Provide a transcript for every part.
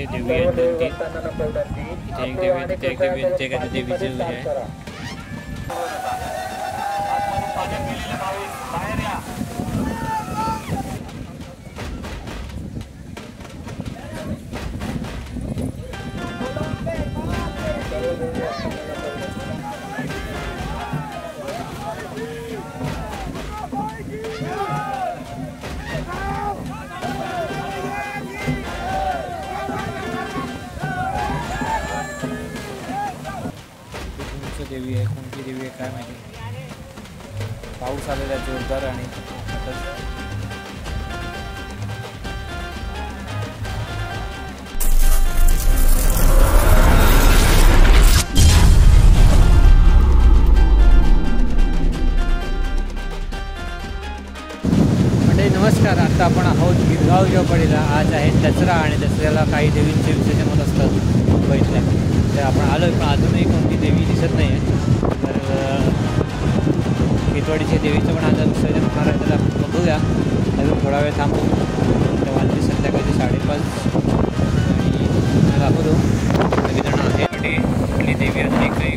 इथे देवी आहेत दोन तीन. इथे एक देवी आहे, तिथे एक देवी आहे, तिथे एखाद्या देवीची आहे. देवी आहे, कोणती देवी आहे काय माहिती. पाऊस आलेला आहे जोरदार आणि म्हणजे नमस्कार. आता आपण आहोत गिरगाव झोपडीला. आज आहे दसरा आणि दसऱ्याला काही देवींचे विसर्जन होत असतात मुंबईतल्या. तर आपण आलो पण अजूनही कोणती देवी दिसत नाही आहे. तर टिटवाडीच्या देवीचं पण आज विसर्जन होणार आहे, तर आपण बघूया. अजून थोडा वेळ थांबू. तर वाजले संध्याकाळचे 5:30 आणि दाखवतो सगळेजण आहे. आपली देवी अजून काही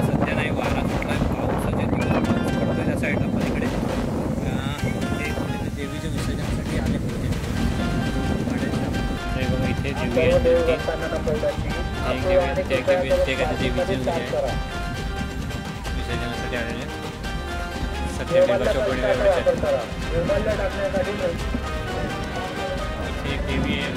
सध्या नाही. वारा सुटला आहे, पावसाच्या पाऊस पडतो त्या साईडला पलीकडे. ते देवीच्या विसर्जनासाठी आले होते. बघा इथे देवी आहे, एक देवी आहे, तिथे एक देवी आहे, तिथे एखाद्या देवीची आहे. विसर्जनासाठी आलेले सध्या गिरगाव झोपडी इथे एक देवी आहे.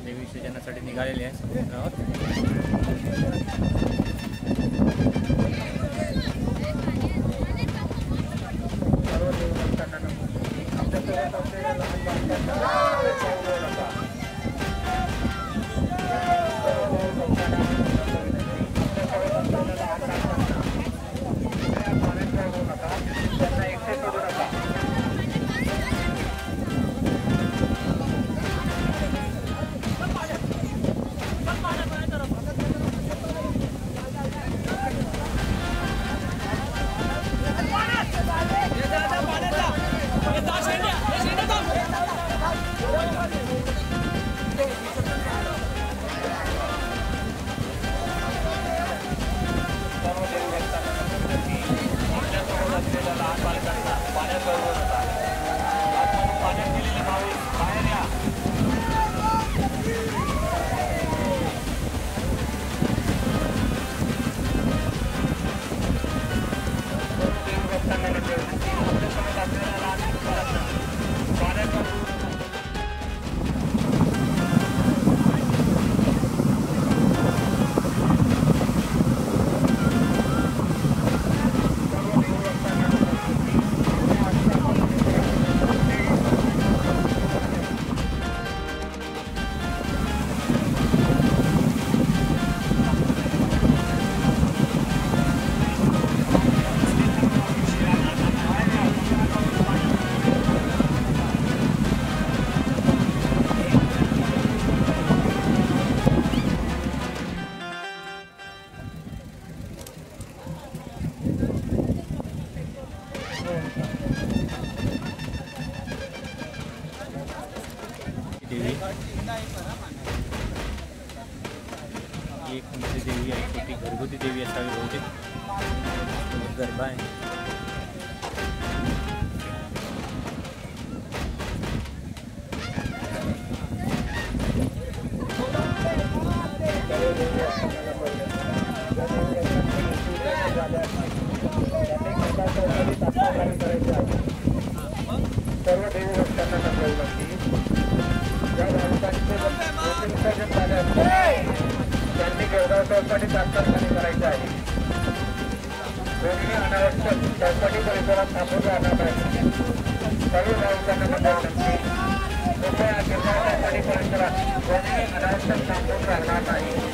देवी विसर्जनासाठी निघालेले आहे. एक कोणती देवी आहे, छोटी घरगुती देवी असावी बहुतेक. गरबा आहे. सर्व देवी भक्तांना नम्र ज्या त्यांनी गिरगाव चौपाटी तात्काळ करायचे आहे. कोणीही अनावश्यक चौपाटी परिसरात थांबून राहणार नाही. सर्व भाविकांना नम्र कृपया गिरगाव चौपाटी परिसरात कोणीही अनावश्यक थांबून राहणार नाही.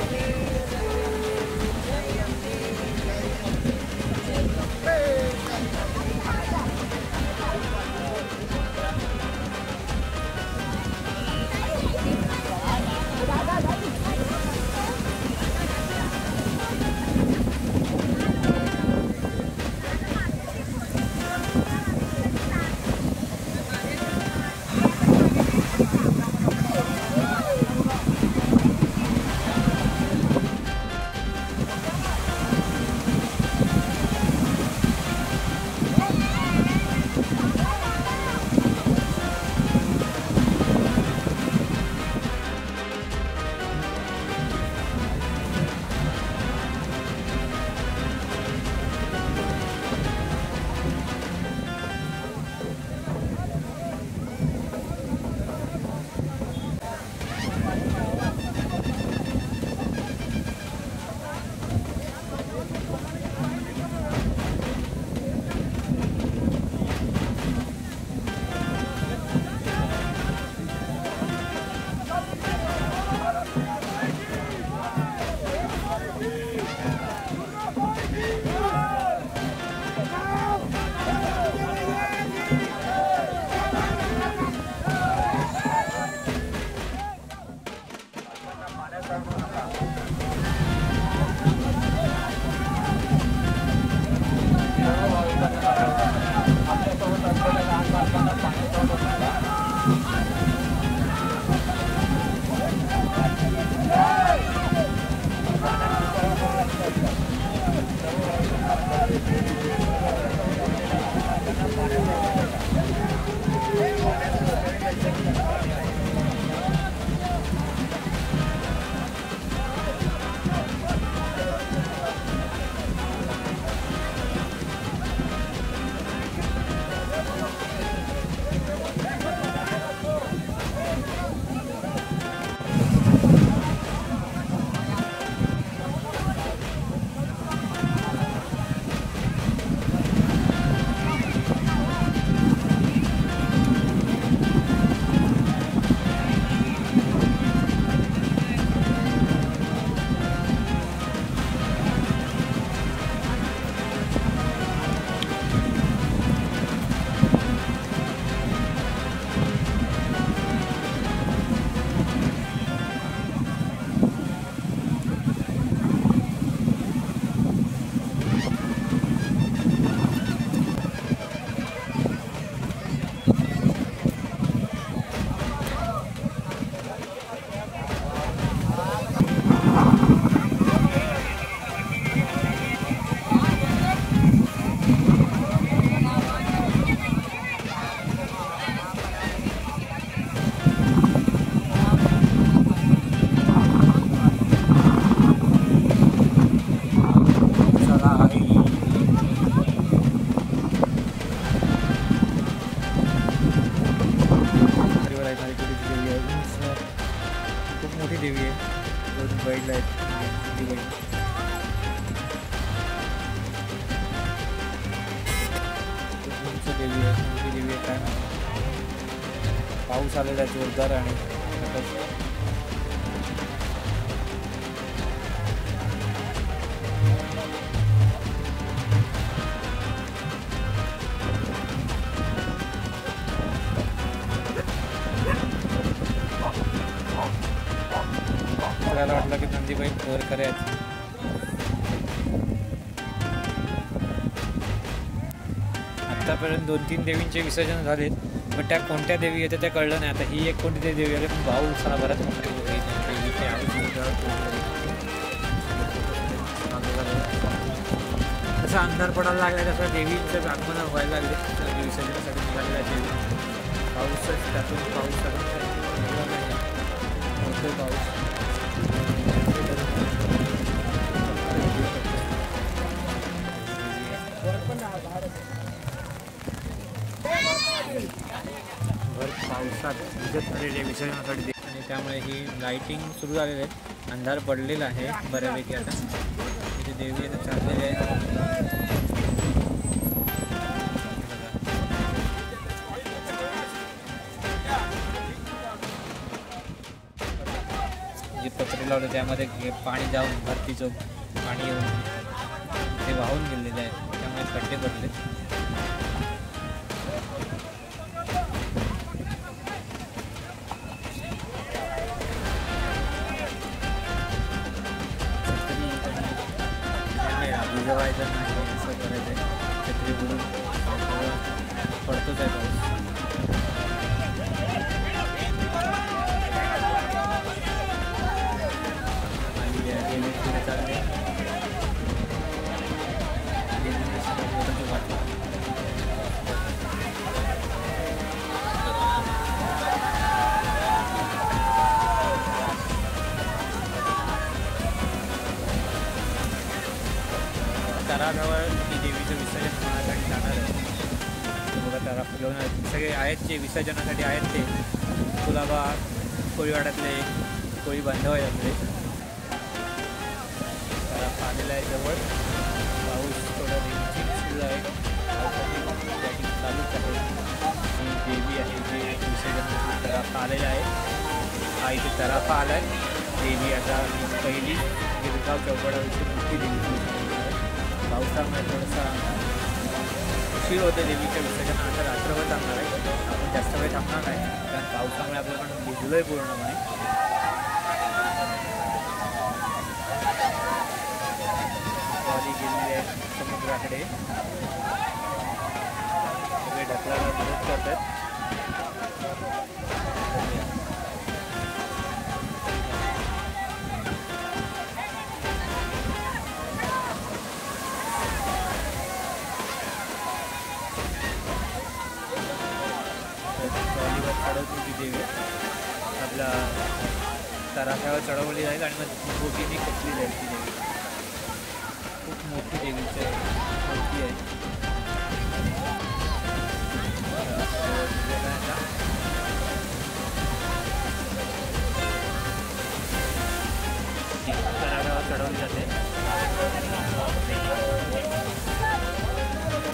पाऊस आलेला आहे जोरदार आणि आपल्याला वाटलं की नंदीबाई बोरकरे आहेत. आतापर्यंत 2-3 देवींचे विसर्जन झाले, पण त्या कोणत्या देवी येते ते कळलं नाही. आता ही एक कोणती देवी आली, पण भाऊ साला बऱ्याच मोठी तसा अंधार पडायला लागला तसं देवीचं आगमन व्हायला लागले. विसर्जनासाठी निघालेल्या देवी पाऊसच त्यातून पाऊस होतोय पाऊस. भर पावसात भिजत आलेले विसर्जनासाठी आणि त्यामुळे ही लाईटिंग सुरू झालेली आहे. अंधार पडलेला आहे बऱ्यापैकी. आता इथे देवी आता चाललेली आहे. जे पत्रे लावले त्यामध्ये पाणी जाऊन भरतीचं पाणी येऊन ते वाहून गेलेलं आहे, त्यामुळे खड्डे पडले. भिजवायचं नाही असं करायचं आहे. छत्री बुडून पडतोच आहे पाऊस. पुढे चालले तराफ्यावर ती देवीचं विसर्जन होण्यासाठी जाणार आहे. बघा तरा फुलवणार सगळे आहेत जे विसर्जनासाठी आहेत ते कुलाबा कोळीवाड्यातले कोळी बांधव आहेत आपले. तराफ आलेला आहे जवळ. पाऊस थोडा रिमझिम सुरू आहे. पावसाची चालूच आहे. ही देवी आहे जे विसर्जनासाठी तराफा आलेला आहे. हा इथे तराफा आला आहे. देवी आता पहिली गिरगाव चौपडावरची मोठी देवी. पावसामुळे थोडासा उशीर होते देवीच्या विसर्जन. आता रात्रभर थांबणार आहे. आपण जास्त वेळ थांबणार नाही कारण पावसामुळे आपल्याला पण भिजलो आहे पूर्णपणे. ट्रॉली गेलेली आहे समुद्राकडे. सगळे ढकलायला मदत करत आहेत. ट्रॉलीवर चढवली देवी आपल्या तराफ्यावर चढवली जाईल आणि मग बोटीने कपली जाईल ती देवी. खूप मोठी देवीची मूर्ती आहे. तराफ्यावर चढवली जाते.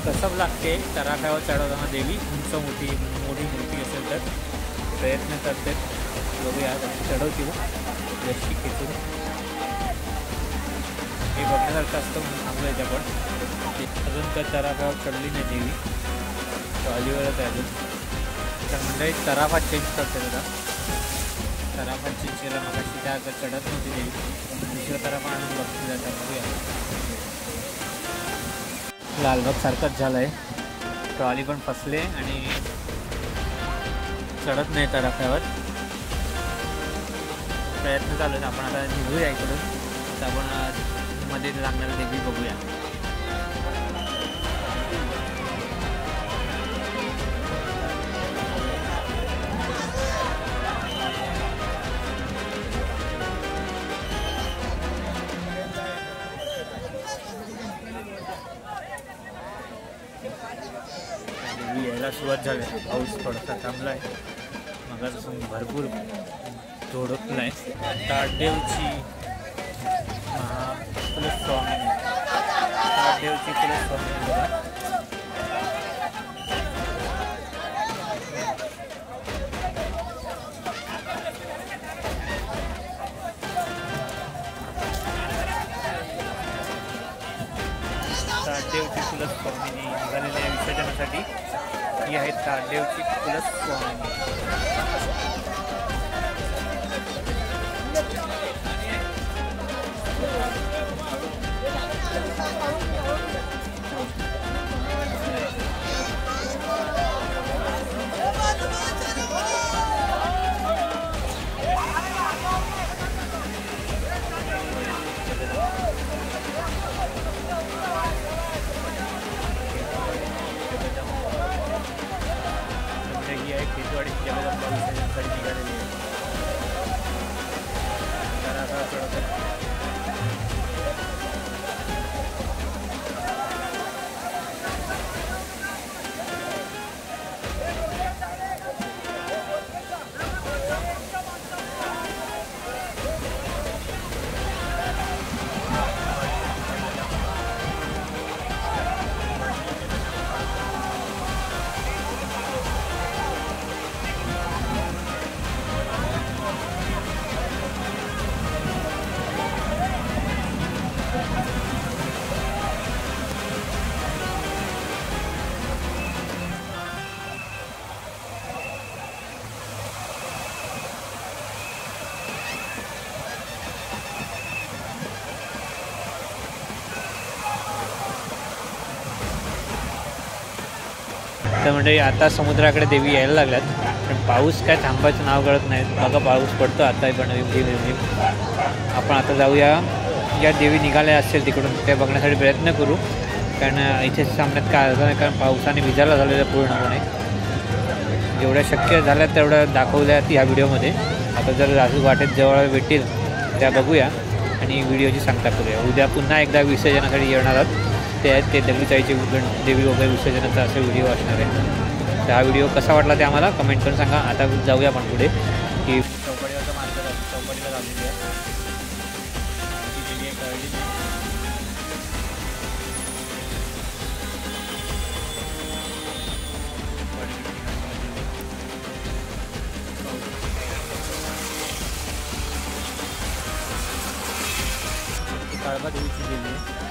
कसब लागते तराफ्यावर चढवताना देवी. उंच मोठी मूर्ती असेल तर प्रयत्न करते. बघूया चढवतील रस्सी खेचून. हे बघण्यासारखं असतं म्हणून थांबलं याच्या पण. अजून तर तराफ्यावर चढली नाही देवी. ट्रॉलीवरच आहे अजून. तर मंडळी तराफा चेंज करते आता. तराफा चेंज केला मगाशी त्या चढत नव्हती देवी. दुसरा तराफा आणून बघते जातात. बघूया. लालबाग सारखंच झालं आहे. ट्रॉली पण फसले आणि चढत नाही तराफ्यावर. प्रयत्न चालू आहेत. आपण आता निघूया इकडून. तर आपण मध्ये लागणारी देवी बघूया. देवी यायला सुरुवात झाली. पाऊस थोडासा थांबला आहे. मगापासून भरपूर धोडकला आहे. ताडदेवची कुलस्वामी. ताडदेवची कुलस्वामी कुलस्वामिनी निघालेल्या या विसर्जनासाठी. ही आहेत ताडदेवची कुलस्वामिनी. खेतवाडीची जगदंबा विसर्जनासाठी निघालेली आहे. तर म्हणजे आता समुद्राकडे देवी यायला लागल्यात, पण पाऊस काय थांबायचं नाव कळत नाही. बघा पाऊस पडतो आता पण आपण आता जाऊया. या देवी निघाल्या असेल तिकडून ते बघण्यासाठी प्रयत्न करू, कारण इथे सामन्यात काय अर्थ नाही, कारण पावसाने भिजायला झालेलं पूर्णपणे. जेवढ्या शक्य झाल्या तेवढ्या दाखवल्यात ह्या व्हिडिओमध्ये. आता जर वाटेत जवळ भेटतील त्या बघूया आणि व्हिडिओची सांगता करूया. उद्या पुन्हा एकदा विसर्जनासाठी येणार आहोत. ते आहेत ते दगडूचाईचे देवी वगैरे विसर्जनाचा असे व्हिडिओ असणार आहे. तर हा व्हिडिओ कसा वाटला ते आम्हाला कमेंट करून सांगा. आता जाऊया आपण पुढे की चौपाटीवरचं मार्केट चौपाटीला लावलेली आहे. काळबा देवीची देवी आहे.